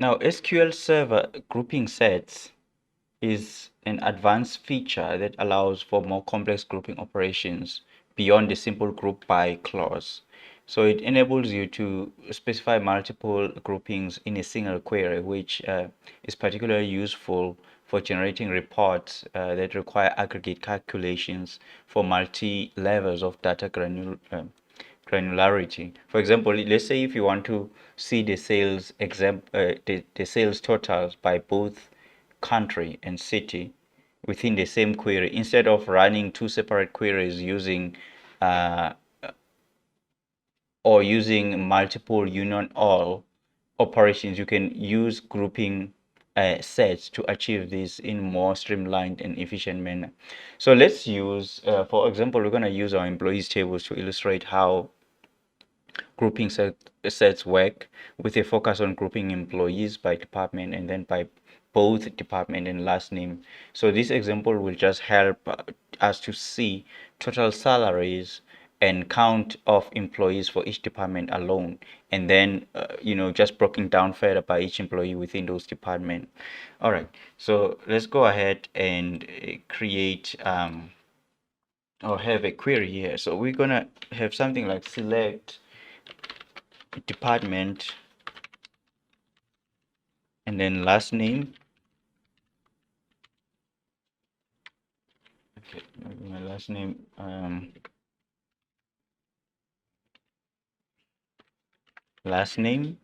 Now, SQL Server grouping sets is an advanced feature that allows for more complex grouping operations beyond the simple group by clause. So it enables you to specify multiple groupings in a single query, which is particularly useful for generating reports that require aggregate calculations for multi-levels of data granularity. For example, let's say if you want to see the the sales totals by both country and city within the same query, instead of running two separate queries using uh, using multiple union all operations, you can use grouping sets to achieve this in more streamlined and efficient manner. So let's use, for example, we're going to use our employees tables to illustrate how sets work, with a focus on grouping employees by department and then by both department and last name. So this example will just help us to see total salaries and count of employees for each department alone, and then just broken down further by each employee within those departments. All right, so let's go ahead and create or have a query here. So we're gonna have something like select department and then last name. Okay, maybe my last name,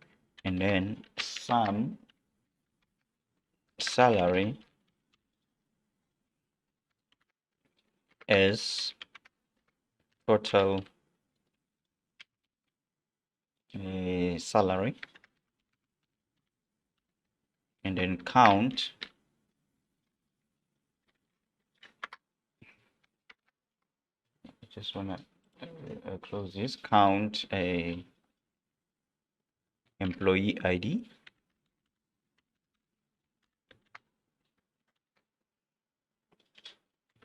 and then sum salary as total salary, and then count. I just wanna close this. Count a employee ID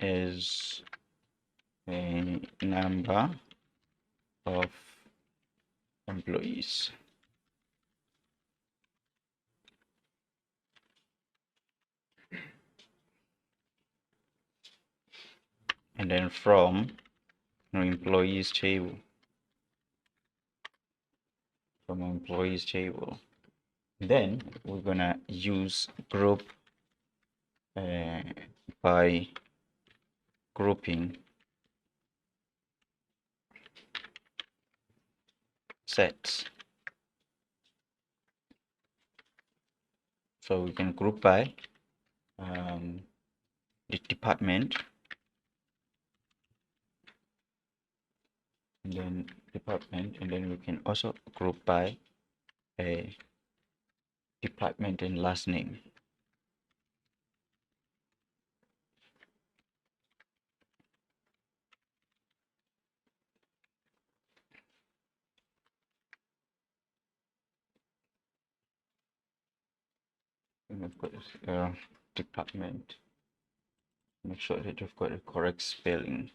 as a number of employees. And then from employees table, then we're gonna use group by grouping sets. So we can group by the department, and then we can also group by a department and last name. And of course, department. Make sure that you've got the correct spelling.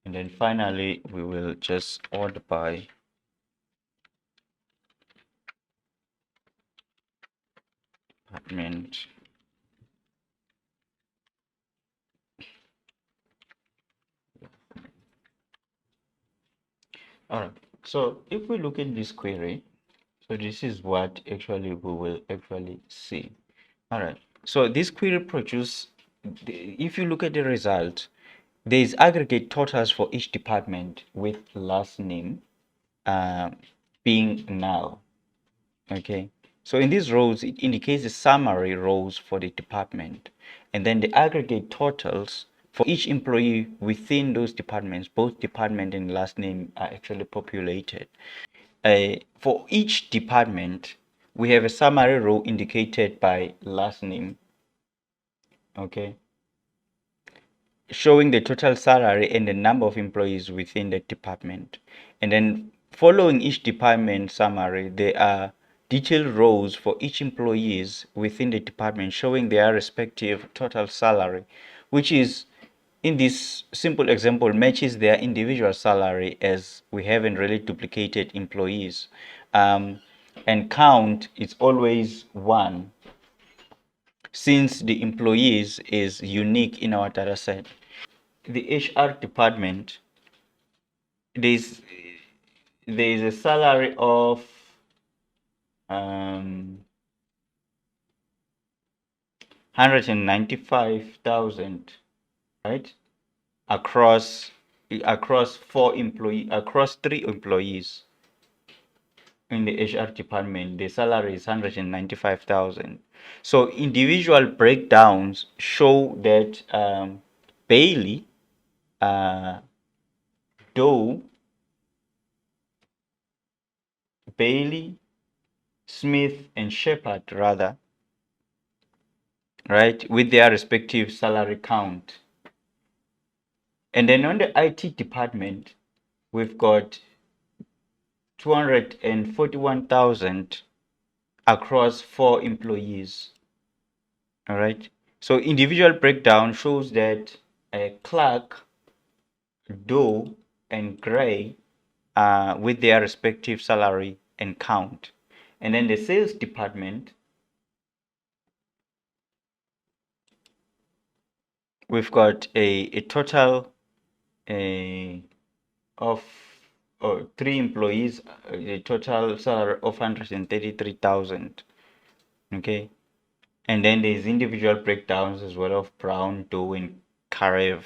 And then finally, we will just order by department. All right. So if we look at this query, so this is what actually we will actually see. All right. So this query produce, if you look at the result, there is aggregate totals for each department with last name being null. Okay. So in these rows, it indicates the summary rows for the department, and then the aggregate totals for each employee within those departments. Both department and last name are actually populated. For each department, we have a summary row indicated by last name, okay, showing the total salary and the number of employees within the department. And then following each department summary, there are detailed rows for each employees within the department showing their respective total salary, which is, in this simple example, matches their individual salary, as we haven't really duplicated employees. and count is always 1, since the employees is unique in our data set. The HR department, there's there's a salary of 195,000, right? Across across 3 employees in the HR department, the salary is 195,000. So individual breakdowns show that Bailey, uh, Doe, Bailey, Smith, and Shepard, rather, right, with their respective salary count. And then on the IT department, we've got 241,000 across 4 employees. All right. So individual breakdown shows that Clark, Doe, and Gray with their respective salary and count. And then the sales department, we've got a total of 3 employees, a total salary of 133,000. Okay. And then there's individual breakdowns as well of Brown, Doe, and Karev,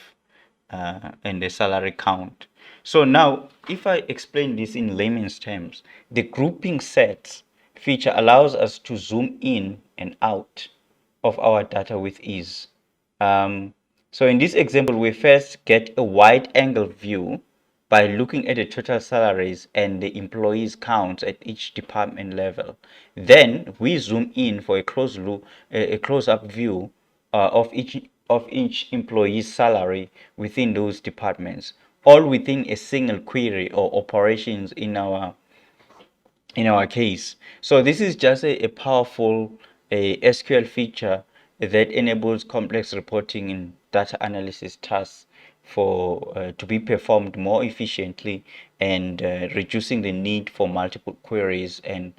and the salary count. So now, if I explain this in layman's terms, the grouping sets feature allows us to zoom in and out of our data with ease. So in this example, we first get a wide angle view by looking at the total salaries and the employees counts at each department level. Then we zoom in for a close-up view of each employee's salary within those departments, all within a single query or operations in our case. So this is just a powerful SQL feature that enables complex reporting and data analysis tasks to be performed more efficiently, and reducing the need for multiple queries and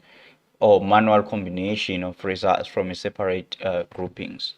or manual combination of results from a separate groupings.